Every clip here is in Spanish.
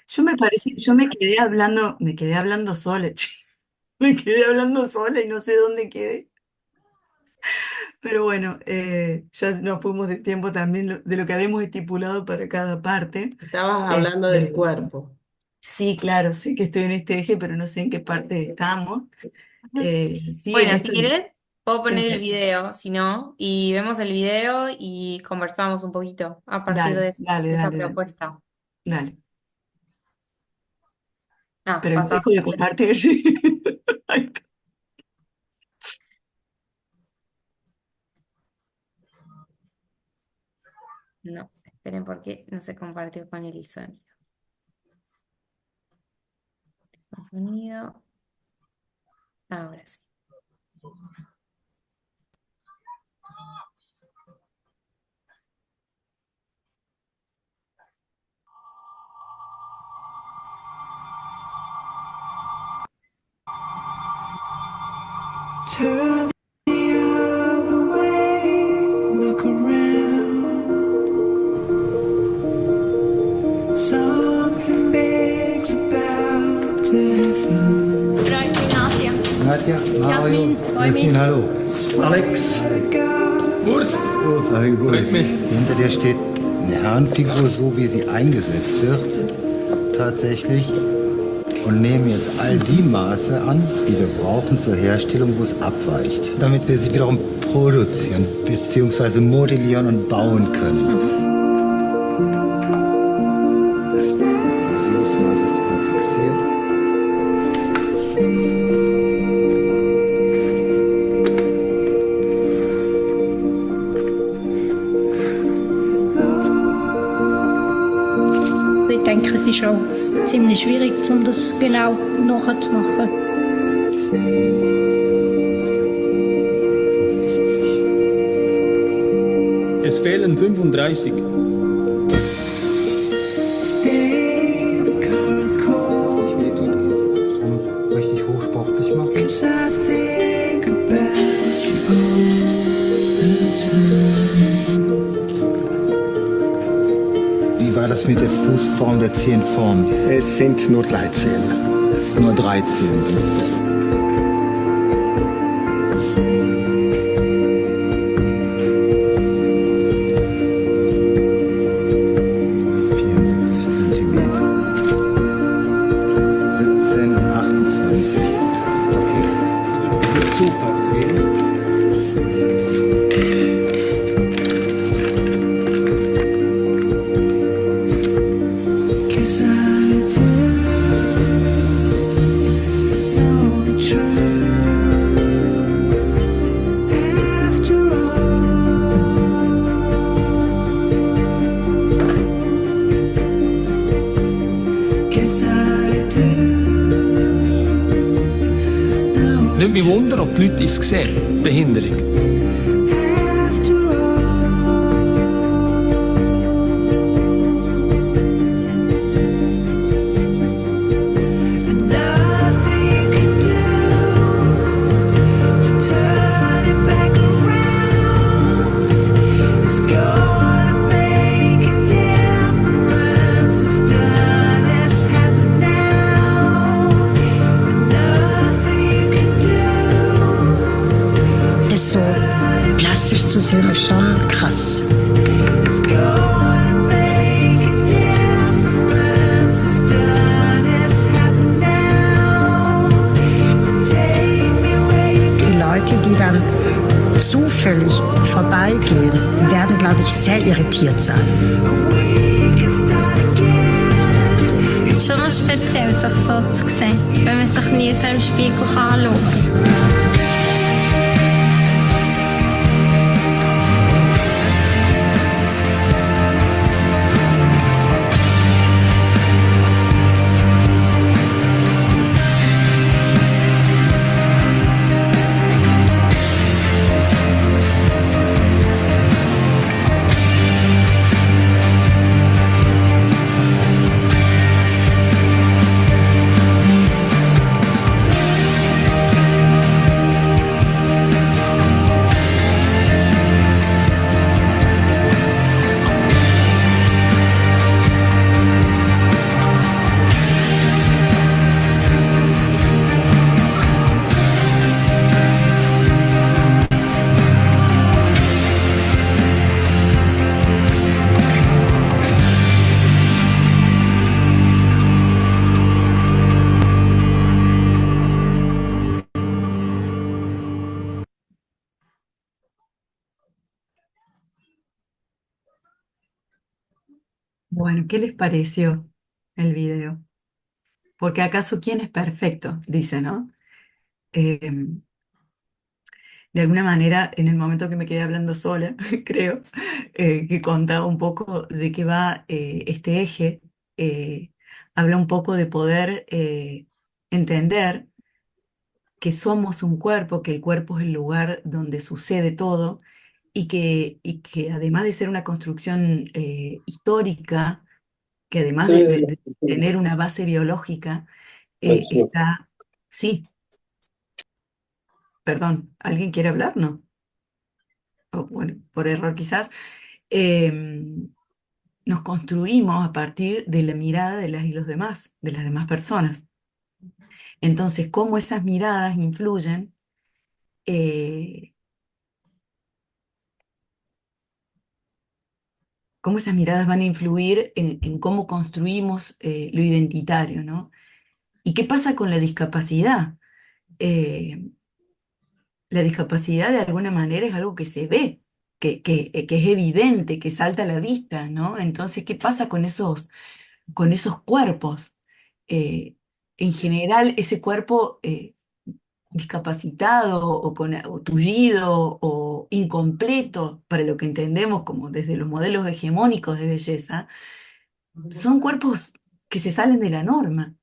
Yo me quedé hablando sola, che. Me quedé hablando sola y no sé dónde quedé. Pero bueno, ya nos fuimos de tiempo también de lo que habíamos estipulado para cada parte. Estabas hablando del Este, cuerpo. sí, claro, sé que estoy en este eje, pero no sé en qué parte estamos. Sí, en Bueno, si esto, querés, puedo poner el en- video, si no, y vemos el video y conversamos un poquito a partir dale, de, dale, de esa dale, dale, propuesta. dale. Ah, Pero pasa. dejo de compartir, sí. Ay, No, esperen porque no se compartió con el sonido. Con sonido, ahora sí. Turn the other way, look around. Something big's about to happen. Freut mich, Nadja. Nadja, Mario, Jasmin, freu mich. Jasmin, hallo. Alex. Urs. Urs, ein Gruß. Freut mich. Hinter dir steht eine Herrenfigur, so wie sie eingesetzt wird, tatsächlich. Und nehmen jetzt all die Maße an, die wir brauchen zur Herstellung, wo es abweicht. Damit wir sie wiederum produzieren, beziehungsweise modellieren und bauen können. Dieses Maß ist fixiert. Ich denke, es ist auch ziemlich schwierig, um das genau nachzumachen. Es fehlen 35. Stay the current course. Richtig hochsportlich machen. 'Cause I think about you all the time. Wie war das mit der Fußform der 10 Formen? Es sind nur 13. Nur 13. Zentimeter. 17, 28. Sieht super aus, gell? Cause I do know the truth. After all, guess I do know Nicht mich wundern, ob die Leute es sehen, Behinderung. after all, and nothing you can do to turn it back around is gonna make a difference. It's done, it's happened now, and nothing you can do. Das so plastisch zu sehen ist schon krass. It's gonna make a difference. It's done, it's happened now. So take me where you Die Leute, die dann zufällig vorbeigehen, werden, glaube ich, sehr irritiert sein. go. We can start again. Es ist schon noch speziell, sich so zu sehen, wenn man sich nie so im Spiegel anschauen kann. Bueno, ¿qué les pareció el video? Porque acaso quién es perfecto, dice, ¿no? Eh, de alguna manera, en el momento que me quedé hablando sola, creo, que contaba un poco de qué va este eje, eh, habla un poco de poder entender que somos un cuerpo, que el cuerpo es el lugar donde sucede todo y que además de ser una construcción histórica, que además de tener una base biológica, está, sí, perdón, ¿alguien quiere hablar? No. O, bueno, por error quizás. em, Nos construimos a partir de la mirada de las y los demás, de las demás personas. Entonces, cómo esas miradas influyen, eh, cómo esas miradas van a influir en cómo construimos lo identitario, ¿no? ¿Y qué pasa con la discapacidad? Eh, la discapacidad de alguna manera es algo que se ve, que es evidente, que salta a la vista, ¿no? Entonces, ¿qué pasa con esos cuerpos? Eh, en general, ese cuerpo discapacitado o tullido o incompleto, para lo que entendemos como desde los modelos hegemónicos de belleza, son cuerpos que se salen de la norma.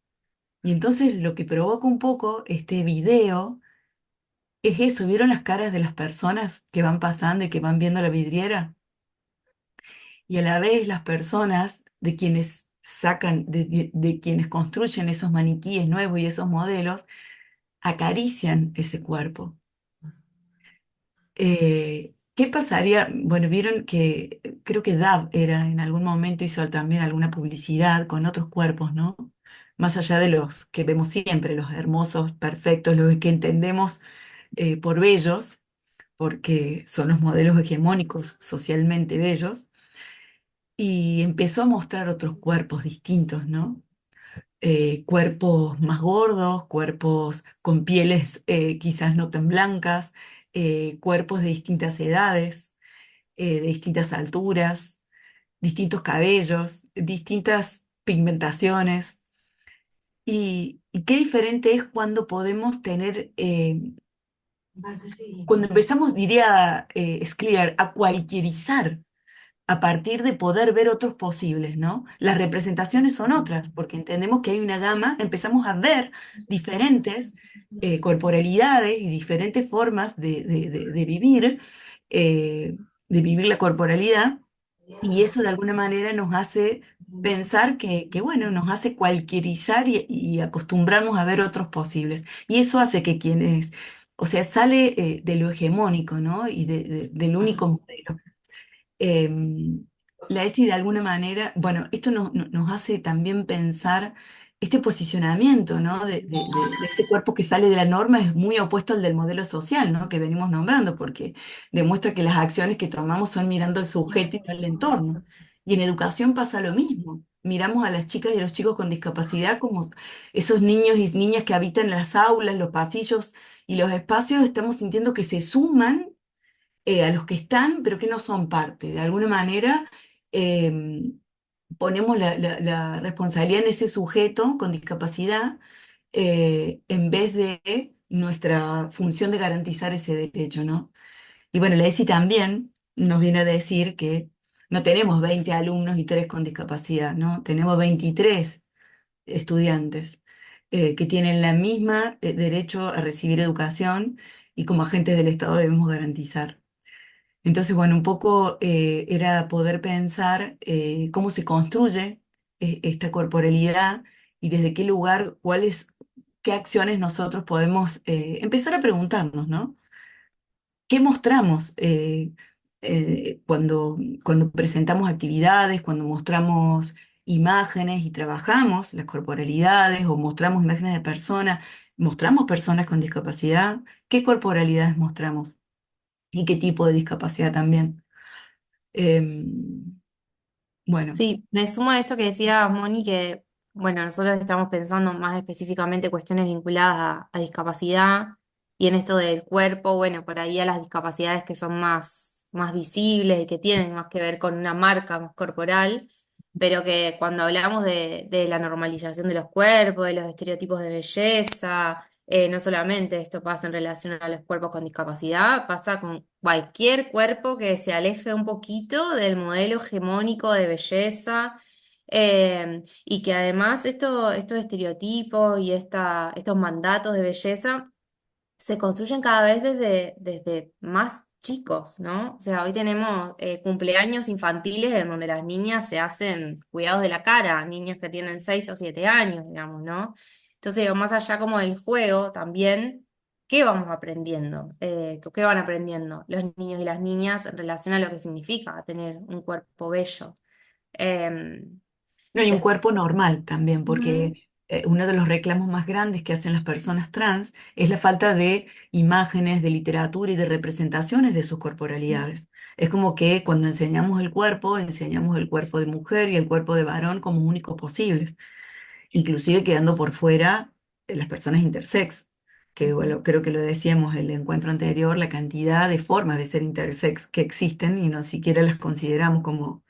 Y entonces lo que provoca un poco este video es eso, ¿vieron las caras de las personas que van pasando y que van viendo la vidriera? Y a la vez las personas de quienes sacan, de quienes construyen esos maniquíes nuevos y esos modelos, acarician ese cuerpo. ¿Qué pasaría? Bueno, vieron que creo que Dove era en algún momento hizo también alguna publicidad con otros cuerpos, ¿no? Más allá de los que vemos siempre, los hermosos, perfectos, los que entendemos por bellos, porque son los modelos hegemónicos socialmente bellos, y empezó a mostrar otros cuerpos distintos, ¿no? Cuerpos más gordos, cuerpos con pieles quizás no tan blancas, cuerpos de distintas edades, de distintas alturas, distintos cabellos, distintas pigmentaciones. Y qué diferente es cuando podemos tener, cuando empezamos, diría Scliar, a cualquierizar a partir de poder ver otros posibles, ¿no? Las representaciones son otras, porque entendemos que hay una gama, empezamos a ver diferentes corporalidades y diferentes formas de vivir la corporalidad, y eso de alguna manera nos hace pensar bueno, nos hace cualquierizar y acostumbrarnos a ver otros posibles. Y eso hace que quienes, o sea, sale de lo hegemónico, ¿no? Y del único modelo. Em, la ESI de alguna manera, bueno, esto nos hace también pensar este posicionamiento, ¿no? De ese cuerpo que sale de la norma es muy opuesto al del modelo social, ¿no? Que venimos nombrando, porque demuestra que las acciones que tomamos son mirando al sujeto y no al entorno. Y en educación pasa lo mismo. Miramos a las chicas y a los chicos con discapacidad como esos niños y niñas que habitan las aulas, los pasillos y los espacios, estamos sintiendo que se suman a los que están, pero que no son parte. De alguna manera, em, ponemos la responsabilidad en ese sujeto con discapacidad en vez de nuestra función de garantizar ese derecho, ¿no? Y bueno, la ESI también nos viene a decir que no tenemos 20 alumnos y 3 con discapacidad, ¿no? Tenemos 23 estudiantes que tienen la misma derecho a recibir educación y como agentes del Estado debemos garantizar. Entonces, bueno, un poco era poder pensar cómo se construye esta corporalidad y desde qué lugar, qué acciones nosotros podemos empezar a preguntarnos, ¿no? ¿Qué mostramos cuando presentamos actividades, cuando mostramos imágenes y trabajamos las corporalidades o mostramos imágenes de personas, mostramos personas con discapacidad? ¿Qué corporalidades mostramos? ¿Y qué tipo de discapacidad también? Em, bueno, Sí, me sumo a esto que decía Moni, que, bueno, nosotros estamos pensando más específicamente cuestiones vinculadas a discapacidad y en esto del cuerpo, bueno, por ahí a las discapacidades que son más visibles y que tienen más que ver con una marca más corporal. pero que cuando hablamos de la normalización de los cuerpos, de los estereotipos de belleza, no solamente esto pasa en relación a los cuerpos con discapacidad, pasa con cualquier cuerpo que se aleje un poquito del modelo hegemónico de belleza. Y que además estos estereotipos y estos mandatos de belleza se construyen cada vez desde más chicos, ¿no? O sea, hoy tenemos cumpleaños infantiles en donde las niñas se hacen cuidados de la cara, niñas que tienen 6 o 7 años, digamos, ¿no? Entonces, digo, más allá como del juego también, ¿qué vamos aprendiendo? ¿Qué van aprendiendo los niños y las niñas en relación a lo que significa tener un cuerpo bello? Em, No, y un des- cuerpo normal también, Ujú, porque uno de los reclamos más grandes que hacen las personas trans es la falta de imágenes, de literatura y de representaciones de sus corporalidades. Es como que cuando enseñamos el cuerpo de mujer y el cuerpo de varón como únicos posibles, inclusive quedando por fuera las personas intersex, que ujú, bueno, creo que lo decíamos en el encuentro anterior, la cantidad de formas de ser intersex que existen y no siquiera las consideramos como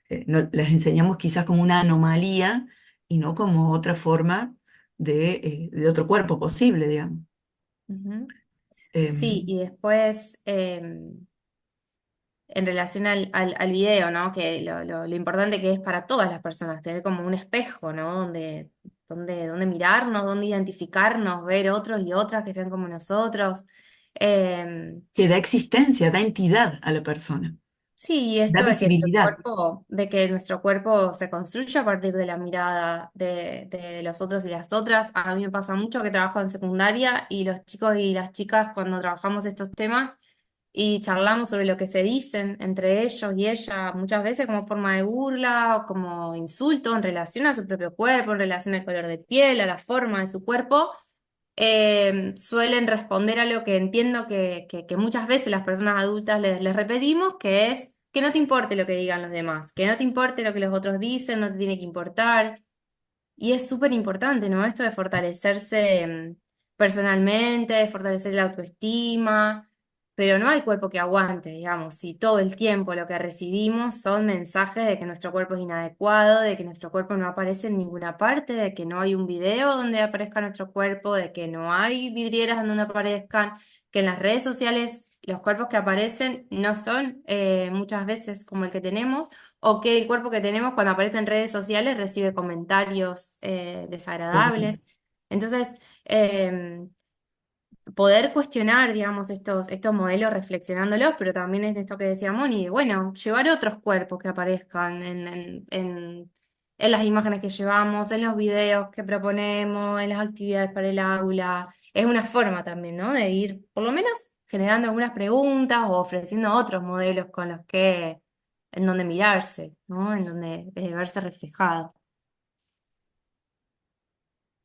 las enseñamos quizás como una anomalía y no como otra forma de otro cuerpo posible, digamos. ujú. Sí, Em, y después, en relación al video, ¿no? Que lo importante que es para todas las personas, tener como un espejo, ¿no? Donde mirarnos, donde identificarnos, ver otros y otras que sean como nosotros. Eh, que da existencia, da entidad a la persona, sí, y da esto visibilidad. de que nuestro cuerpo se construye a partir de la mirada de los otros y las otras. A mí me pasa mucho que trabajo en secundaria y los chicos y las chicas cuando trabajamos estos temas y charlamos sobre lo que se dicen entre ellos y ella, muchas veces como forma de burla o como insulto en relación a su propio cuerpo, en relación al color de piel, a la forma de su cuerpo, suelen responder a lo que entiendo que muchas veces las personas adultas les repetimos, que es que no te importe lo que digan los demás, que no te importe lo que los otros dicen, no te tiene que importar. Y es súper importante, ¿no? Esto de fortalecerse personalmente, de fortalecer la autoestima, pero no hay cuerpo que aguante, digamos, si todo el tiempo lo que recibimos son mensajes de que nuestro cuerpo es inadecuado, de que nuestro cuerpo no aparece en ninguna parte, de que no hay un video donde aparezca nuestro cuerpo, de que no hay vidrieras en donde aparezcan, que en las redes sociales los cuerpos que aparecen no son muchas veces como el que tenemos o que el cuerpo que tenemos cuando aparece en redes sociales recibe comentarios desagradables. Entonces, em, poder cuestionar, digamos, estos modelos reflexionándolos, pero también es de esto que decía Moni, de, bueno, llevar otros cuerpos que aparezcan en las imágenes que llevamos, en los videos que proponemos, en las actividades para el aula. Es una forma también, ¿no? De ir, por lo menos, generando algunas preguntas o ofreciendo otros modelos con los que, en donde mirarse, ¿no? En donde verse reflejado.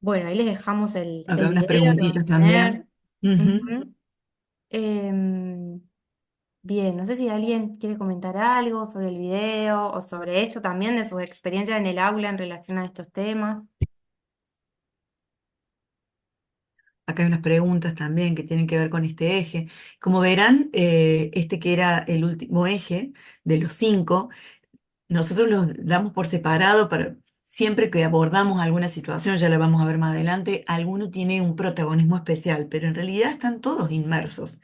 Bueno, ahí les dejamos Acá el unas video, lo van preguntitas a tener. también. Ujú. Ujú. Em, Bien, no sé si alguien quiere comentar algo sobre el video o sobre esto también, de sus experiencias en el aula en relación a estos temas. Acá hay unas preguntas también que tienen que ver con este eje. Como verán, este que era el último eje de los cinco, nosotros los damos por separado para siempre que abordamos alguna situación, ya la vamos a ver más adelante, alguno tiene un protagonismo especial, pero en realidad están todos inmersos.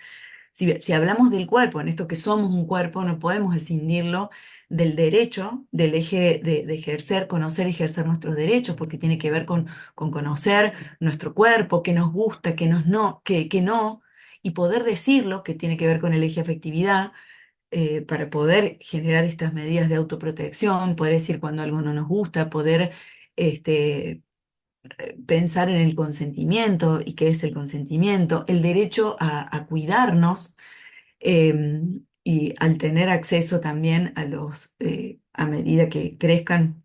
Si hablamos del cuerpo, en esto que somos un cuerpo, no podemos escindirlo del derecho, del eje de ejercer, conocer y ejercer nuestros derechos, porque tiene que ver con conocer nuestro cuerpo, qué nos gusta, qué nos no, qué no, y poder decirlo, que tiene que ver con el eje afectividad, para poder generar estas medidas de autoprotección, poder decir cuando algo no nos gusta, poder este, pensar en el consentimiento y qué es el consentimiento, el derecho a cuidarnos, y al tener acceso también a medida que crezcan,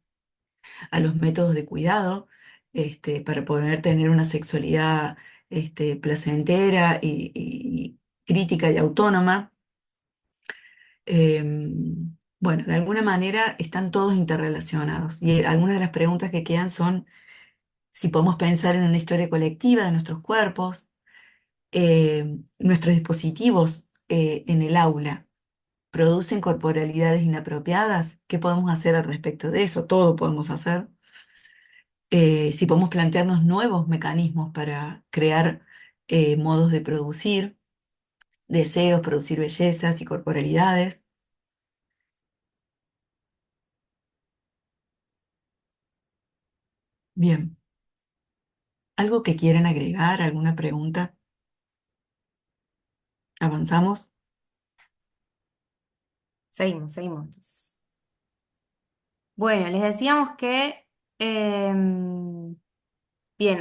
a los métodos de cuidado, para poder tener una sexualidad placentera y crítica y autónoma. Bueno, de alguna manera están todos interrelacionados y algunas de las preguntas que quedan son si podemos pensar en una historia colectiva de nuestros cuerpos, nuestros dispositivos en el aula producen corporalidades inapropiadas, ¿qué podemos hacer al respecto de eso? Todo podemos hacer. Si podemos plantearnos nuevos mecanismos para crear modos de producir deseos, producir bellezas y corporalidades. Bien, ¿algo que quieran agregar? ¿Alguna pregunta? ¿Avanzamos? Seguimos entonces. Bueno, les decíamos que, bien,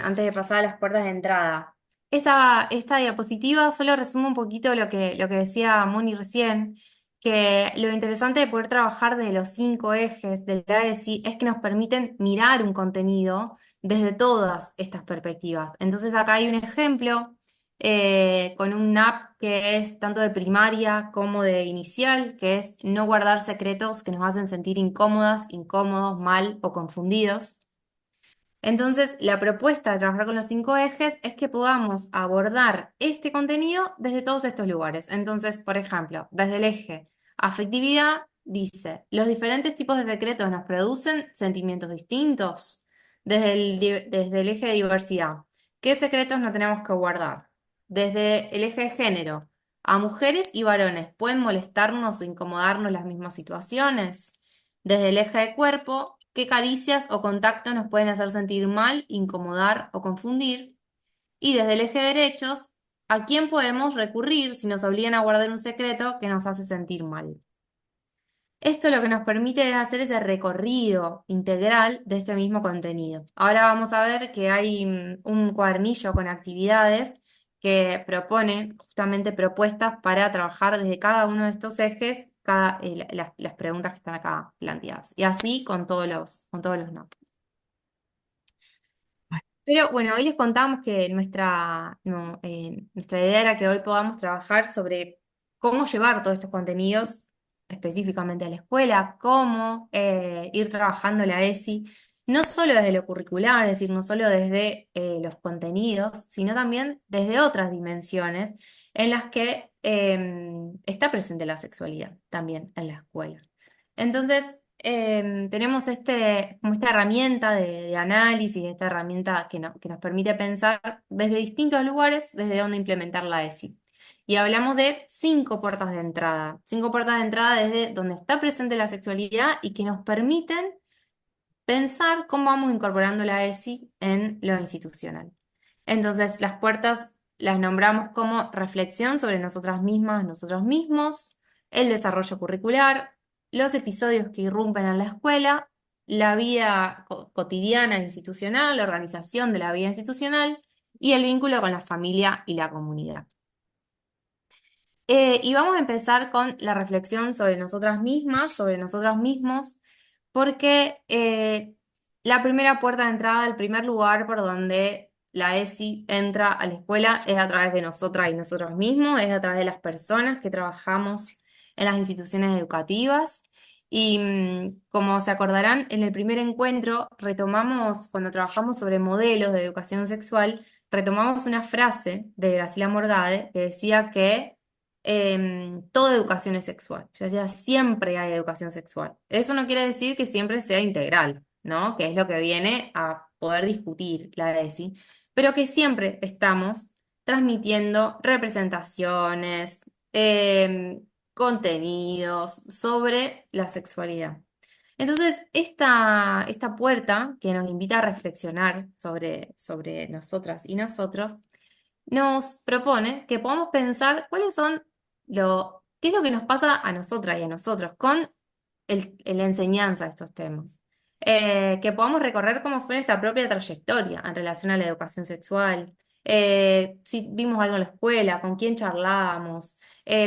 antes de pasar a las puertas de entrada, esta diapositiva solo resume un poquito lo que decía Moni recién, que lo interesante de poder trabajar de los 5 ejes del AESI es que nos permiten mirar un contenido desde todas estas perspectivas. Entonces acá hay un ejemplo con un app que es tanto de primaria como de inicial, que es no guardar secretos que nos hacen sentir incómodas, incómodos, mal o confundidos. Entonces, la propuesta de trabajar con los 5 ejes es que podamos abordar este contenido desde todos estos lugares. Entonces, por ejemplo, desde el eje afectividad, dice, los diferentes tipos de secretos nos producen sentimientos distintos. Desde el eje de diversidad, ¿qué secretos no tenemos que guardar? Desde el eje de género, a mujeres y varones, ¿pueden molestarnos o incomodarnos las mismas situaciones? Desde el eje de cuerpo, ¿qué caricias o contactos nos pueden hacer sentir mal, incomodar o confundir? Y desde el eje de derechos, ¿a quién podemos recurrir si nos obligan a guardar un secreto que nos hace sentir mal? Esto lo que nos permite es hacer ese recorrido integral de este mismo contenido. Ahora vamos a ver que hay un cuadernillo con actividades que propone justamente propuestas para trabajar desde cada uno de estos ejes las preguntas que están acá planteadas. Y así con todos los no. Pero bueno, hoy les contamos que nuestra idea era que hoy podamos trabajar sobre cómo llevar todos estos contenidos específicamente a la escuela, cómo ir trabajando la ESI, no solo desde lo curricular, es decir, no solo desde los contenidos, sino también desde otras dimensiones en las que está presente la sexualidad también en la escuela. Entonces, tenemos como esta herramienta de análisis, esta herramienta que nos permite pensar desde distintos lugares desde donde implementar la ESI. Y hablamos de 5 puertas de entrada desde donde está presente la sexualidad y que nos permiten pensar cómo vamos incorporando la ESI en lo institucional. Entonces, las puertas las nombramos como reflexión sobre nosotras mismas, nosotros mismos, el desarrollo curricular, los episodios que irrumpen en la escuela, la vida cotidiana institucional, la organización de la vida institucional y el vínculo con la familia y la comunidad. Y vamos a empezar con la reflexión sobre nosotras mismas, sobre nosotros mismos, porque la primera puerta de entrada, el primer lugar por donde la ESI entra a la escuela es a través de nosotras y nosotros mismos, es a través de las personas que trabajamos en las instituciones educativas. Y como se acordarán, en el primer encuentro retomamos, cuando trabajamos sobre modelos de educación sexual, retomamos una frase de Graciela Morgade que decía que toda educación es sexual. Yo decía, siempre hay educación sexual. Eso no quiere decir que siempre sea integral, ¿no? Que es lo que viene a poder discutir la ESI, pero que siempre estamos transmitiendo representaciones, contenidos sobre la sexualidad. Entonces, esta puerta que nos invita a reflexionar sobre nosotras y nosotros, nos propone que podamos pensar qué es lo que nos pasa a nosotras y a nosotros con la enseñanza de estos temas. Que podamos recorrer cómo fue nuestra propia trayectoria en relación a la educación sexual, si vimos algo en la escuela, con quién charlábamos,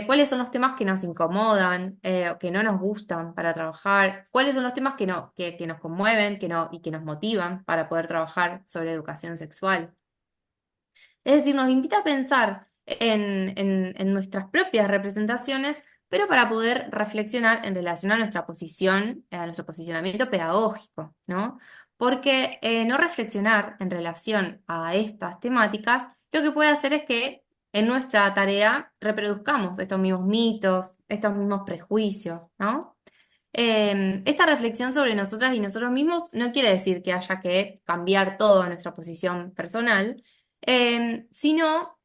cuáles son los temas que nos incomodan, o que no nos gustan para trabajar, cuáles son los temas que nos conmueven y que nos motivan para poder trabajar sobre educación sexual. Es decir, nos invita a pensar en nuestras propias representaciones, pero para poder reflexionar en relación a nuestra posición, a nuestro posicionamiento pedagógico, ¿no? Porque no reflexionar en relación a estas temáticas, lo que puede hacer es que en nuestra tarea reproduzcamos estos mismos mitos, estos mismos prejuicios, ¿no? Esta reflexión sobre nosotras y nosotros mismos no quiere decir que haya que cambiar toda nuestra posición personal, sino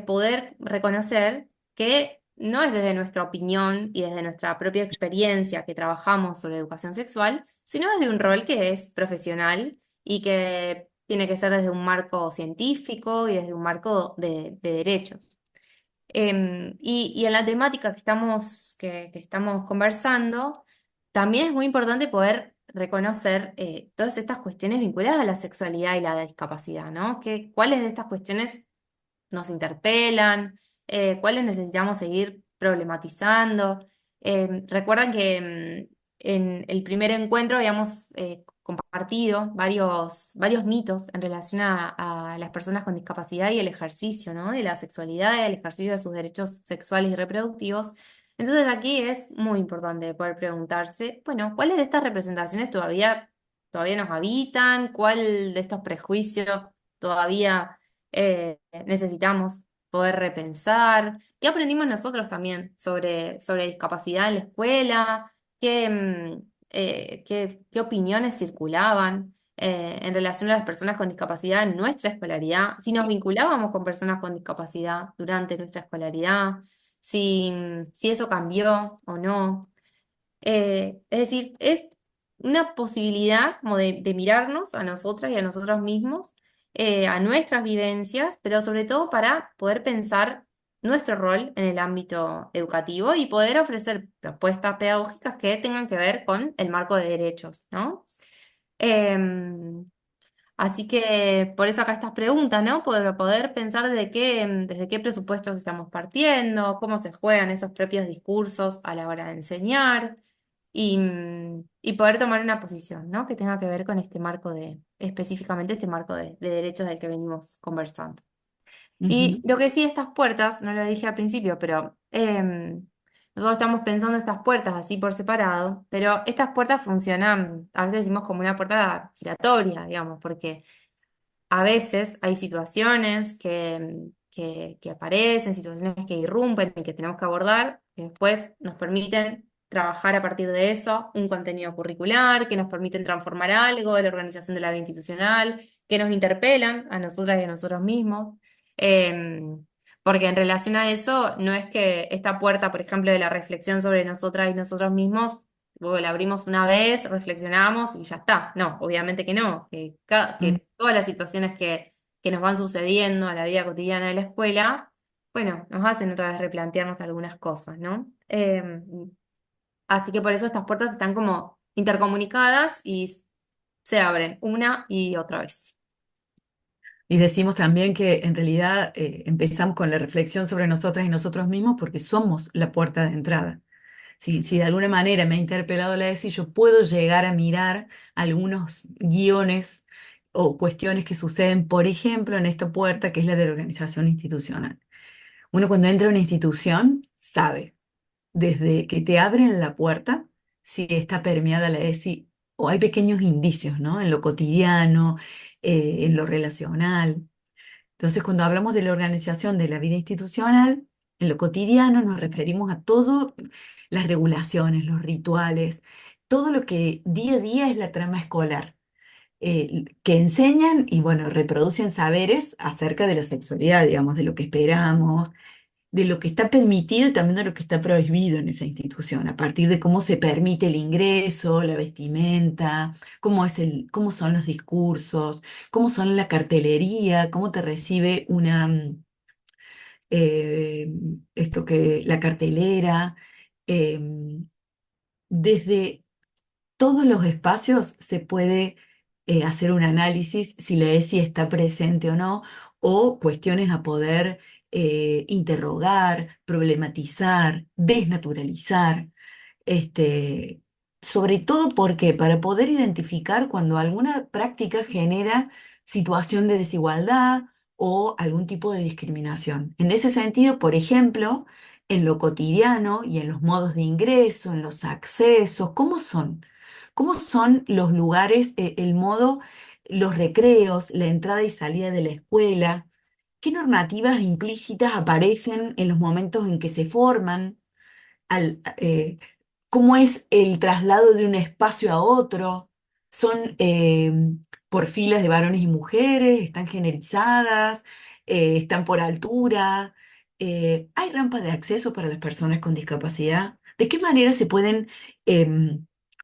poder reconocer que no es desde nuestra opinión y desde nuestra propia experiencia que trabajamos sobre educación sexual, sino desde un rol que es profesional y que tiene que ser desde un marco científico y desde un marco de derechos. Y en la temática que estamos conversando, también es muy importante poder reconocer todas estas cuestiones vinculadas a la sexualidad y la discapacidad, ¿no? ¿Cuáles de estas cuestiones nos interpelan? ¿Cuáles necesitamos seguir problematizando? Recuerdan que en el primer encuentro habíamos compartido varios mitos en relación a las personas con discapacidad y el ejercicio, ¿no? De la sexualidad y el ejercicio de sus derechos sexuales y reproductivos. Entonces aquí es muy importante poder preguntarse, bueno, ¿cuáles de estas representaciones todavía nos habitan? ¿Cuál de estos prejuicios todavía necesitamos poder repensar? ¿Qué aprendimos nosotros también sobre discapacidad en la escuela? ¿Qué opiniones circulaban en relación a las personas con discapacidad en nuestra escolaridad? Si nos vinculábamos con personas con discapacidad durante nuestra escolaridad, si eso cambió o no. Es decir, es una posibilidad como de mirarnos a nosotras y a nosotros mismos, a nuestras vivencias, pero sobre todo para poder pensar nuestro rol en el ámbito educativo y poder ofrecer propuestas pedagógicas que tengan que ver con el marco de derechos, ¿no? Em, Así que por eso acá estas preguntas, ¿no? Poder pensar desde qué presupuestos estamos partiendo, cómo se juegan esos propios discursos a la hora de enseñar y poder tomar una posición, ¿no? Que tenga que ver con este marco específicamente este marco de derechos del que venimos conversando. Y Ujú. lo que sí, estas puertas, no lo dije al principio, pero nosotros estamos pensando estas puertas así por separado, pero estas puertas funcionan, a veces decimos como una puerta giratoria, digamos, porque a veces hay situaciones que aparecen, situaciones que irrumpen y que tenemos que abordar, que después nos permiten trabajar a partir de eso un contenido curricular, que nos permiten transformar algo de la organización de la vida institucional, que nos interpelan a nosotras y a nosotros mismos. Porque en relación a eso, no es que esta puerta, por ejemplo, de la reflexión sobre nosotras y nosotros mismos, luego la abrimos una vez, reflexionamos y ya está. No, obviamente que no, Mm. que todas las situaciones que nos van sucediendo a la vida cotidiana de la escuela, bueno, nos hacen otra vez replantearnos algunas cosas, ¿no? Así que por eso estas puertas están como intercomunicadas y se abren una y otra vez. Y decimos también que en realidad empezamos con la reflexión sobre nosotras y nosotros mismos porque somos la puerta de entrada. Si de alguna manera me ha interpelado la ESI, yo puedo llegar a mirar algunos guiones o cuestiones que suceden, por ejemplo, en esta puerta que es la de la organización institucional. Uno cuando entra a una institución sabe, desde que te abren la puerta, si está permeada la ESI o hay pequeños indicios, ¿no? En lo cotidiano, en lo relacional. Entonces, cuando hablamos de la organización de la vida institucional, en lo cotidiano nos referimos a todo, las regulaciones, los rituales, todo lo que día a día es la trama escolar, que enseñan y, bueno, reproducen saberes acerca de la sexualidad, digamos, de lo que esperamos, de lo que está permitido y también de lo que está prohibido en esa institución, a partir de cómo se permite el ingreso, la vestimenta, cómo son los discursos, cómo son la cartelería, cómo te recibe eh, la cartelera. em, Desde todos los espacios se puede hacer un análisis si la ESI está presente o no, o cuestiones a poder interrogar, problematizar, desnaturalizar. Este, Sobre todo porque para poder identificar cuando alguna práctica genera situación de desigualdad o algún tipo de discriminación. En ese sentido, por ejemplo, en lo cotidiano y en los modos de ingreso, en los accesos, ¿cómo son? ¿Cómo son los lugares, el modo, los recreos, la entrada y salida de la escuela? qué normativas implícitas aparecen en los momentos en que se forman, cómo es el traslado de un espacio a otro. Son por filas de varones y mujeres, están generizadas, están por altura. ¿Hay rampas de acceso para las personas con discapacidad? ¿De qué manera se pueden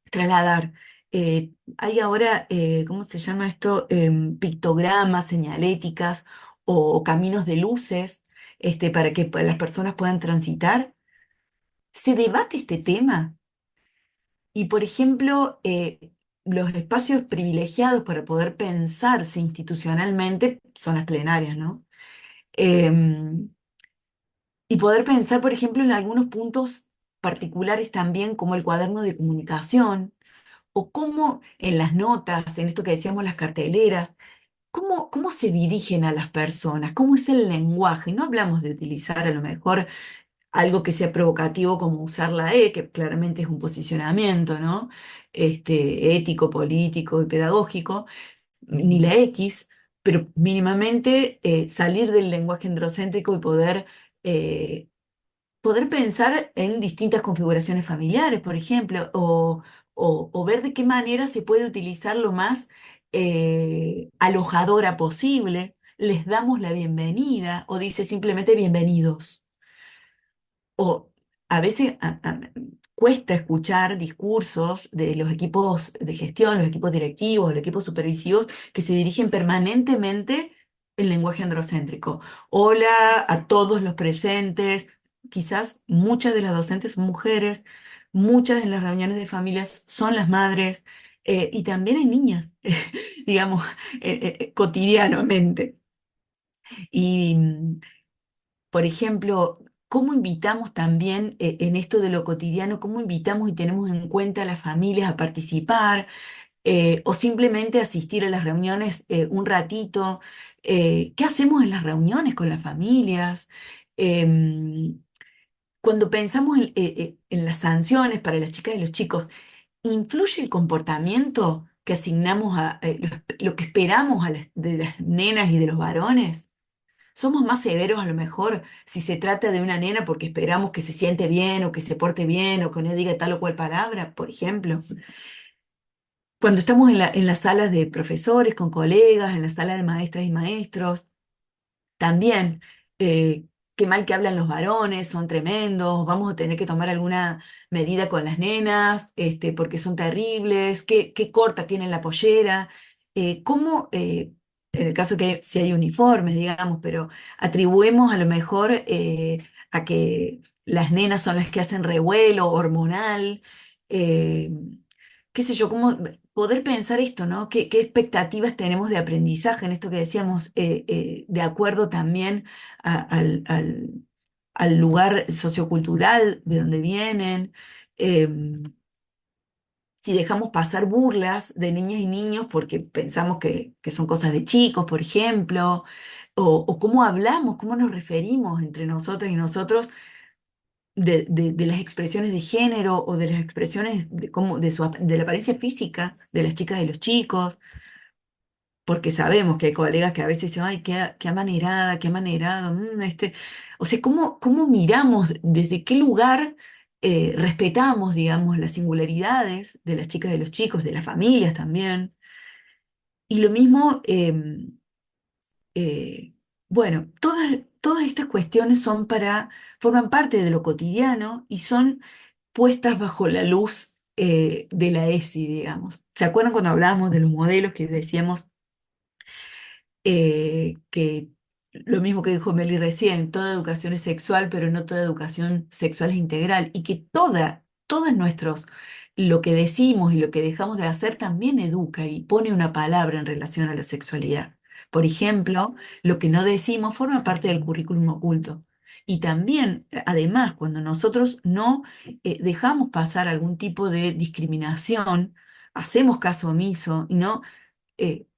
trasladar? Hay ahora, ¿cómo se llama esto? Pictogramas, señaléticas o caminos de luces, para que las personas puedan transitar. ¿Se debate este tema? Y, por ejemplo, los espacios privilegiados para poder pensarse institucionalmente son las plenarias, ¿no? Em, y poder pensar, por ejemplo, en algunos puntos particulares también, como el cuaderno de comunicación, o cómo en las notas, en esto que decíamos, las carteleras, cómo se dirigen a las personas, cómo es el lenguaje. No hablamos de utilizar a lo mejor algo que sea provocativo como usar la E, que claramente es un posicionamiento, ¿no? Ético, político y pedagógico, ni la X, pero mínimamente salir del lenguaje androcéntrico y poder pensar en distintas configuraciones familiares, por ejemplo, o ver de qué manera se puede utilizar lo más alojadora posible. Les damos la bienvenida o dice simplemente bienvenidos. O a veces cuesta escuchar discursos de los equipos de gestión, los equipos directivos, los equipos supervisivos que se dirigen permanentemente en lenguaje androcéntrico. Hola a todos los presentes. Quizás muchas de las docentes son mujeres, muchas en las reuniones de familias son las madres, y también hay niñas, digamos, cotidianamente. Y por ejemplo, ¿cómo invitamos también en esto de lo cotidiano, cómo invitamos y tenemos en cuenta a las familias a participar, o simplemente asistir a las reuniones un ratito? ¿Qué hacemos en las reuniones con las familias? Em, Cuando pensamos en las sanciones para las chicas y los chicos, ¿influye el comportamiento que asignamos lo que esperamos de las nenas y de los varones? Somos más severos a lo mejor si se trata de una nena porque esperamos que se siente bien o que se porte bien o que no diga tal o cual palabra, por ejemplo. Cuando estamos en las salas de profesores, con colegas, en la sala de maestras y maestros, también, qué mal que hablan los varones, son tremendos, vamos a tener que tomar alguna medida con las nenas, porque son terribles, qué corta tienen la pollera, cómo, en el caso que si hay uniformes, digamos, pero atribuimos a lo mejor a que las nenas son las que hacen revuelo hormonal, eh, qué sé yo, cómo poder pensar esto, ¿no? ¿Qué expectativas tenemos de aprendizaje en esto que decíamos, de acuerdo también al lugar sociocultural de donde vienen? em, si dejamos pasar burlas de niñas y niños porque pensamos que son cosas de chicos, por ejemplo, o cómo hablamos, cómo nos referimos entre nosotras y nosotros de las expresiones de género o de las expresiones de la apariencia física de las chicas y los chicos, porque sabemos que hay colegas que a veces dicen, ay, qué amanerada, qué amanerado, o sea, ¿cómo miramos, desde qué lugar respetamos, digamos, las singularidades de las chicas y los chicos, de las familias también? Y lo mismo, eh, bueno, todas estas cuestiones forman parte de lo cotidiano y son puestas bajo la luz de la ESI, digamos. ¿Se acuerdan cuando hablábamos de los modelos que decíamos que lo mismo que dijo Meli recién, toda educación es sexual, pero no toda educación sexual es integral, y que todos lo que decimos y lo que dejamos de hacer también educa y pone una palabra en relación a la sexualidad? Por ejemplo, lo que no decimos forma parte del currículum oculto. Y también, además, cuando nosotros no dejamos pasar algún tipo de discriminación, hacemos caso omiso y no,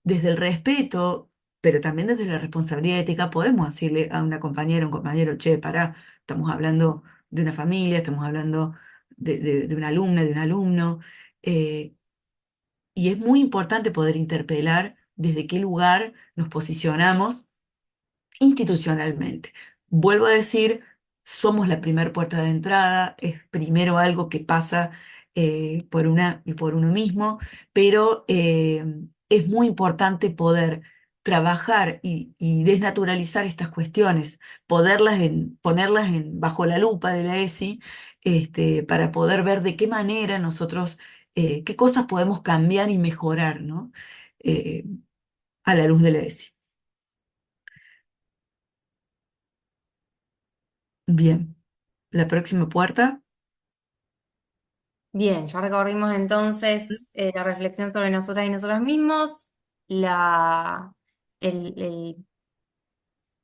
desde el respeto, pero también desde la responsabilidad ética, podemos decirle a una compañera, un compañero, che, pará, estamos hablando de una familia, estamos hablando de una alumna, de un alumno, eh, y es muy importante poder interpelar desde qué lugar nos posicionamos institucionalmente. Vuelvo a decir, somos la primer puerta de entrada, es primero algo que pasa por una y por uno mismo, pero es muy importante poder trabajar y desnaturalizar estas cuestiones, ponerlas bajo la lupa de la ESI, para poder ver de qué manera nosotros, qué cosas podemos cambiar y mejorar, ¿no? Eh, a la luz de la ESI. Bien, la próxima puerta. Bien, ya recorrimos entonces la reflexión sobre nosotras y nosotros mismos, la, el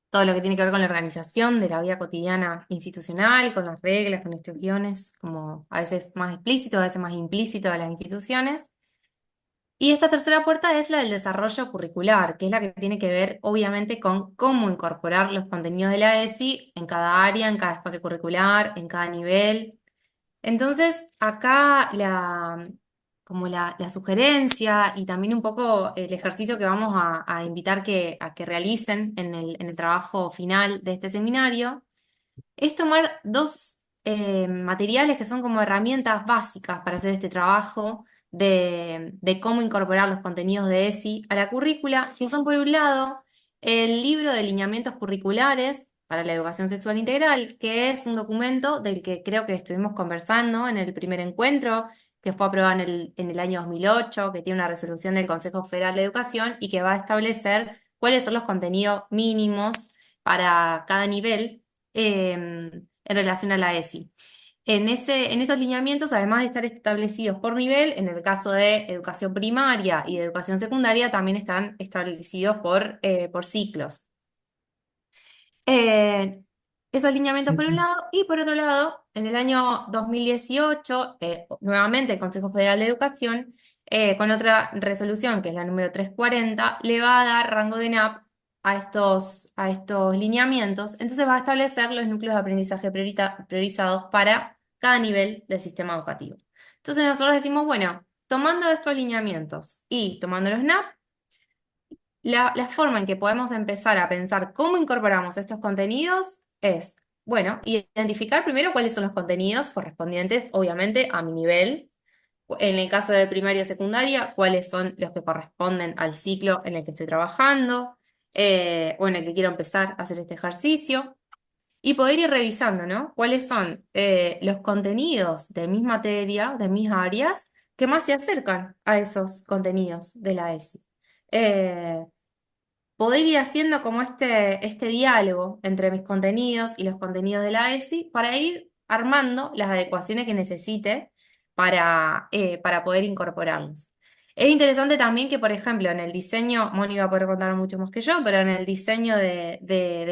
todo lo que tiene que ver con la organización de la vida cotidiana institucional, con las reglas, con estos guiones, como a veces más explícito, a veces más implícito de las instituciones. Y esta tercera puerta es la del desarrollo curricular, que es la que tiene que ver obviamente con cómo incorporar los contenidos de la ESI en cada área, en cada espacio curricular, en cada nivel. Entonces, acá como la sugerencia y también un poco el ejercicio que vamos a invitar a que realicen en el trabajo final de este seminario es tomar dos materiales que son como herramientas básicas para hacer este trabajo de cómo incorporar los contenidos de ESI a la currícula, que son por un lado el libro de lineamientos curriculares para la educación sexual integral, que es un documento del que creo que estuvimos conversando en el primer encuentro, que fue aprobado en el año 2008, que tiene una resolución del Consejo Federal de Educación y que va a establecer cuáles son los contenidos mínimos para cada nivel en relación a la ESI. En esos lineamientos, además de estar establecidos por nivel, en el caso de educación primaria y de educación secundaria, también están establecidos por ciclos. Eh, Esos lineamientos por un Ujú. lado, y por otro lado, en el año 2018, nuevamente el Consejo Federal de Educación, con otra resolución, que es la número 340, le va a dar rango de NAP a estos lineamientos, entonces va a establecer los núcleos de aprendizaje priorizados para cada nivel del sistema educativo. Entonces nosotros decimos, bueno, tomando estos lineamientos y tomando los NAP, la forma en que podemos empezar a pensar cómo incorporamos estos contenidos es, bueno, identificar primero cuáles son los contenidos correspondientes, obviamente, a mi nivel. En el caso de primaria y secundaria, cuáles son los que corresponden al ciclo en el que estoy trabajando, o en el que quiero empezar a hacer este ejercicio. Y poder ir revisando, ¿no? ¿Cuáles son los contenidos de mis materias, de mis áreas, que más se acercan a esos contenidos de la ESI? Eh, Poder ir haciendo como este diálogo entre mis contenidos y los contenidos de la ESI para ir armando las adecuaciones que necesite para poder incorporarlos. Es interesante también que, por ejemplo, en el diseño, Moni va a poder contar mucho más que yo, pero en el diseño de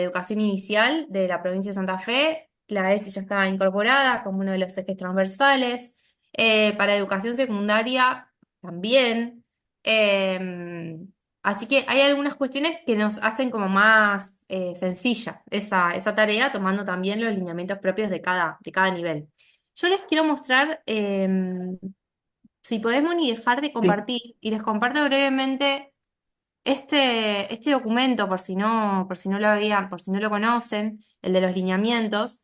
educación inicial de la provincia de Santa Fe, la ESI ya estaba incorporada como uno de los ejes transversales. Para educación secundaria también. Em, Así que hay algunas cuestiones que nos hacen como más sencilla esa tarea, tomando también los lineamientos propios de cada nivel. Yo les quiero mostrar, si podemos ni dejar de Sí. compartir, y les comparto brevemente este documento, por si no lo veían, por si no lo conocen, el de los lineamientos.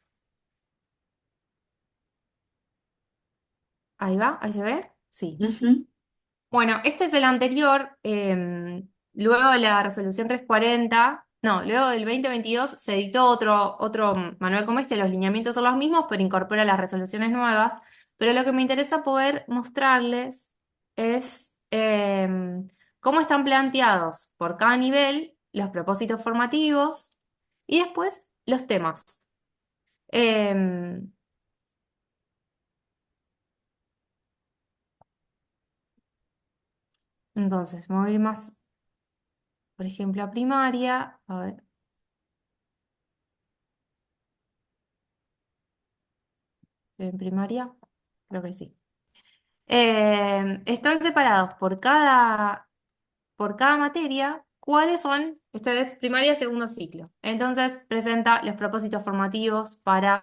Ahí va, ahí se ve. Sí. Ujú. Bueno, este es el anterior, luego de la resolución 340, no, luego del 2022 se editó otro manual como este, los lineamientos son los mismos, pero incorpora las resoluciones nuevas, pero lo que me interesa poder mostrarles es cómo están planteados por cada nivel los propósitos formativos y después los temas. Em, entonces, me voy a ir más, por ejemplo, a primaria, a ver. ¿En primaria? Creo que sí. Están separados por cada materia. ¿Cuáles son? Esto es primaria, segundo ciclo. Entonces, presenta los propósitos formativos para